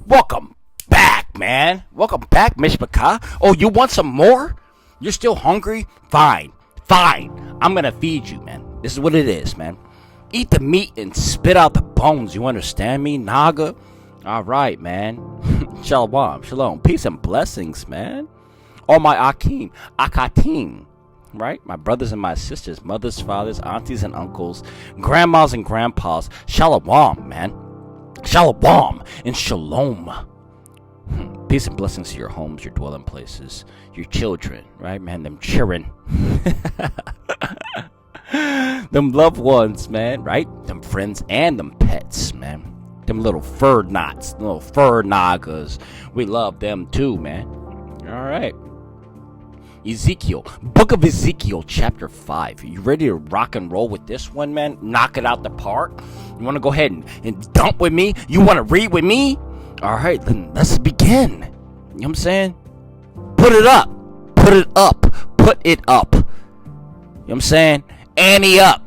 Welcome back, man. Welcome back, Mishpaka. Oh, you want some more? You're still hungry? Fine. I'm gonna feed you, man. This is what it is, man. Eat the meat and spit out the bones. You understand me, Naga? All right, man. Shalom. Peace and blessings, man. All my Akatim. Right? My brothers and my sisters, mothers, fathers, aunties and uncles, grandmas and grandpas. Shalom, man. Shalom and shalom. Peace and blessings to your homes, your dwelling places, your children, right, man? Them children. Them loved ones, man, right? Them friends and them pets, man. Them little fur knots, little fur nagas. We love them too, man. All right. Ezekiel, book of Ezekiel, chapter 5. You ready to rock and roll with this one, man? Knock it out the park? You want to go ahead and dump with me? You want to read with me? All right, then let's begin. You know what I'm saying? Put it up. Put it up. You know what I'm saying? Ante up.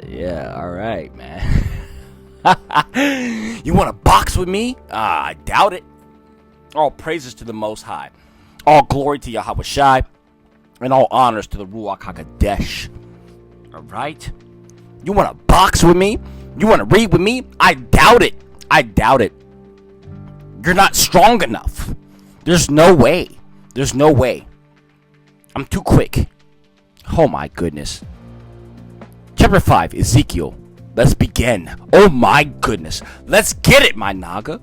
Yeah, all right, man. You want to box with me? I doubt it. All praises to the Most High. All glory to Yahweh Shai. And all honors to the Ruach HaKodesh. All right? You want to box with me? You want to read with me? I doubt it. You're not strong enough. There's no way. I'm too quick. Oh my goodness. Chapter 5, Ezekiel. Let's begin. Oh my goodness. Let's get it, my Naga.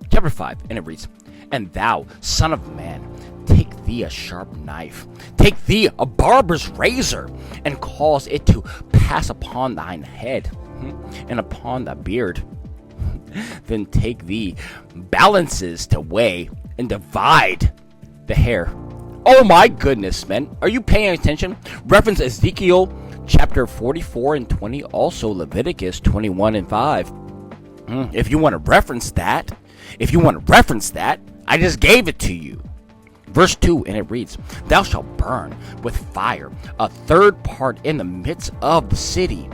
Chapter 5, and it reads, "And thou, son of man, take thee a sharp knife, take thee a barber's razor, and cause it to pass upon thine head, and upon thy beard. Then take thee balances to weigh, and divide the hair." Oh my goodness, man. Are you paying attention? Reference Ezekiel chapter 44 and 20, also Leviticus 21 and 5. If you want to reference that, I just gave it to you. Verse 2, and it reads, "Thou shalt burn with fire a third part in the midst of the city,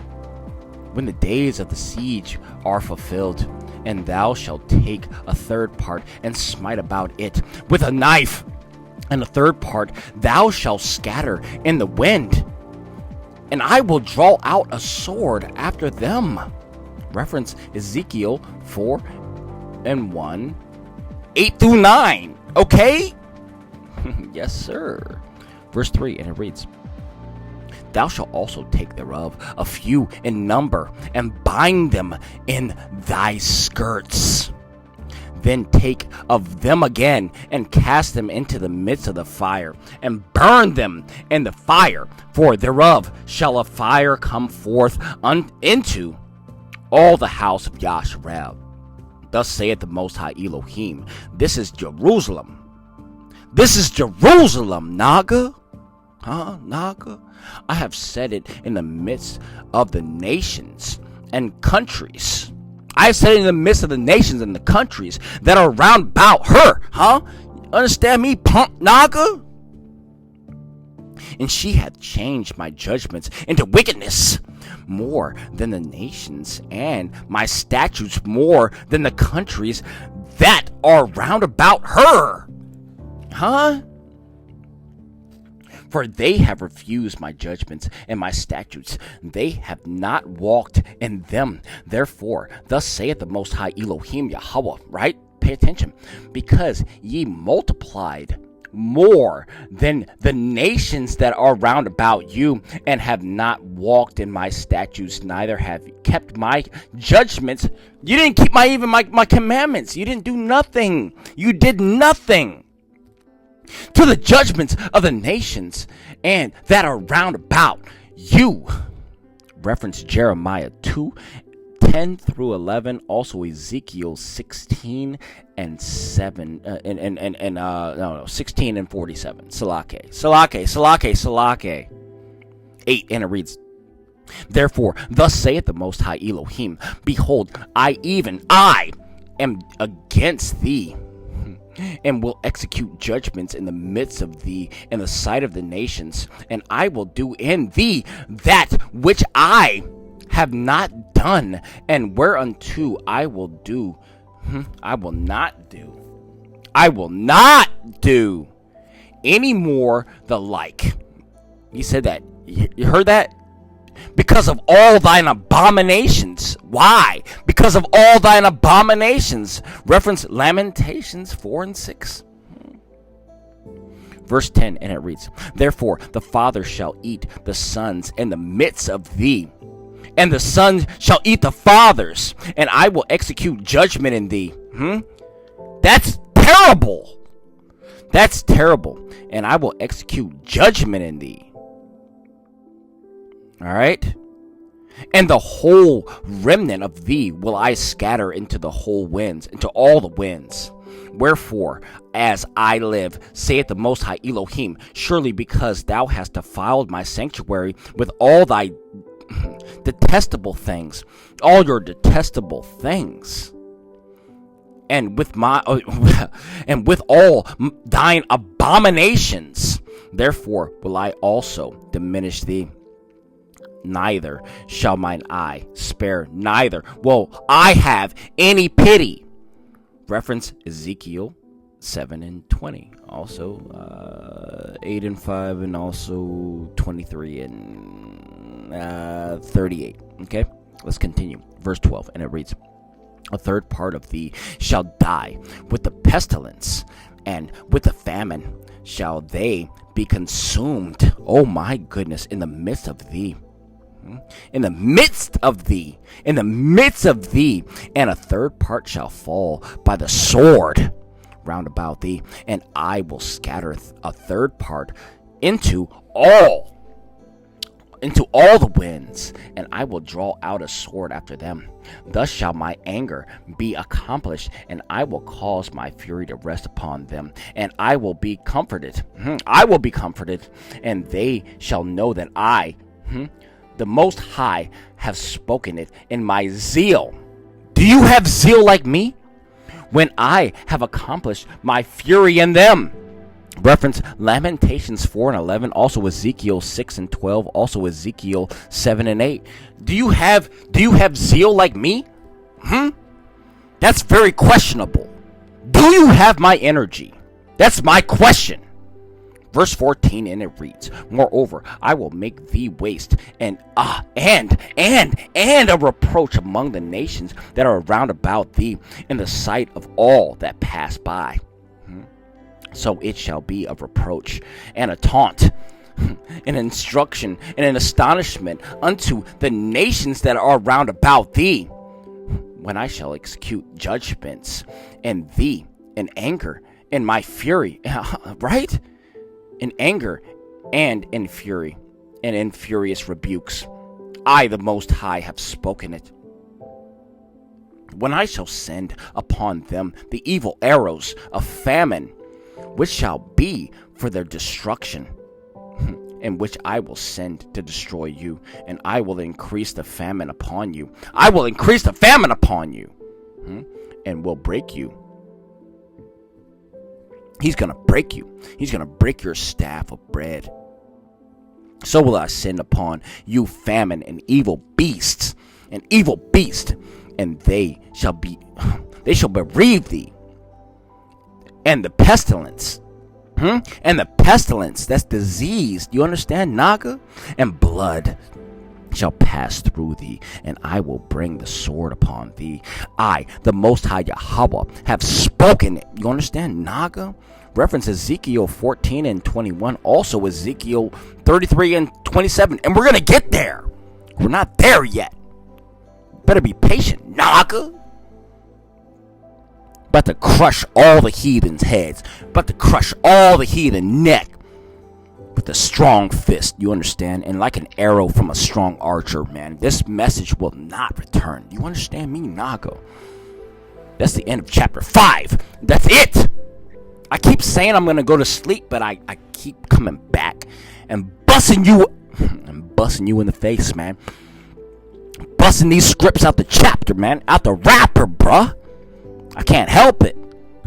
when the days of the siege are fulfilled. And thou shalt take a third part and smite about it with a knife. And a third part thou shalt scatter in the wind. And I will draw out a sword after them." Reference Ezekiel 4 and 1, 8 through 9. Okay? Yes, sir. Verse 3, and it reads, "Thou shalt also take thereof a few in number, and bind them in thy skirts. Then take of them again, and cast them into the midst of the fire, and burn them in the fire. For thereof shall a fire come forth into all the house of Yasharel. Thus saith the Most High Elohim, This is Jerusalem, Naga. Naga? I have set it in the midst of the nations and countries. I have set it in the midst of the nations and the countries that are round about her. Understand me, punk Naga? And she hath changed my judgments into wickedness more than the nations, and my statutes more than the countries that are round about her. For they have refused my judgments and my statutes. They have not walked in them. Therefore, thus saith the Most High Elohim Yahweh, right? Pay attention. Because ye multiplied more than the nations that are round about you, and have not walked in my statutes, neither have kept my judgments. You didn't keep my commandments. You didn't do nothing. You did nothing to the judgments of the nations and that are round about you. Reference Jeremiah 2:10 10 through 11, also Ezekiel 16 and 7, 16 and 47. Salake. 8, and it reads, therefore, thus saith the Most High Elohim, behold, I am against thee, and will execute judgments in the midst of thee, in the sight of the nations, and I will do in thee that which I have not done, and whereunto I will not do any more the like. He said that. You heard that? Because of all thine abominations. Why? Because of all thine abominations. Reference Lamentations 4 and 6. Verse 10, and it reads, therefore the father shall eat the sons in the midst of thee, and the sons shall eat the fathers, and I will execute judgment in thee. That's terrible. That's terrible. And I will execute judgment in thee. All right? And the whole remnant of thee will I scatter into the whole winds, into all the winds. Wherefore, as I live, saith the Most High Elohim, surely because thou hast defiled my sanctuary with all thy detestable things, all your detestable things, and with all thine abominations, therefore will I also diminish thee. Neither shall mine eye spare, neither will I have any pity. Reference Ezekiel 7 and 20. Also 8 and 5, and also 23 and 38. Okay, let's continue. Verse 12, and it reads, a third part of thee shall die with the pestilence, and with the famine shall they be consumed. Oh my goodness, in the midst of thee. In the midst of thee, and a third part shall fall by the sword round about thee, and I will scatter a third part into all the winds, and I will draw out a sword after them. Thus shall my anger be accomplished, and I will cause my fury to rest upon them, and I will be comforted. And they shall know that I, the Most High, have spoken it in my zeal. Do you have zeal like me? When I have accomplished my fury in them. Reference Lamentations 4 and 11, also Ezekiel 6 and 12, also Ezekiel 7 and 8. Do you have zeal like me? That's very questionable. Do you have my energy? That's my question. Verse 14, and it reads, moreover, I will make thee waste, and a reproach among the nations that are round about thee, in the sight of all that pass by. So it shall be a reproach and a taunt, an instruction and an astonishment unto the nations that are round about thee, when I shall execute judgments in thee in anger, in my fury. Right? In anger and in fury, and in furious rebukes. I, the Most High, have spoken it. When I shall send upon them the evil arrows of famine, which shall be for their destruction, and which I will send to destroy you, and I will increase the famine upon you. And will break you. He's going to break you. He's going to break your staff of bread. So will I send upon you famine and evil beasts, and they shall bereave thee. And the pestilence, that's disease. Do you understand, Naga? And blood shall pass through thee, and I will bring the sword upon thee. I, the Most High Yahweh, have spoken it. You understand, Naga? Reference Ezekiel 14 and 21, also Ezekiel 33 and 27. And we're going to get there. We're not there yet. Better be patient, Naga. About to crush all the heathens' heads. About to crush all the heathen neck with a strong fist, you understand? And like an arrow from a strong archer, man. This message will not return. You understand me, Nago? That's the end of chapter 5. That's it. I keep saying I'm going to go to sleep, but I keep coming back and busting you in the face, man. Busting these scripts out the chapter, man. Out the wrapper, bruh. I can't help it.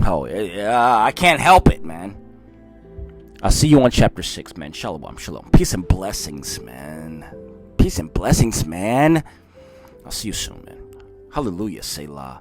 Oh, yeah, I can't help it, man. I'll see you on chapter 6, man. Shalom, shalom. Peace and blessings, man. Peace and blessings, man. I'll see you soon, man. Hallelujah, Selah.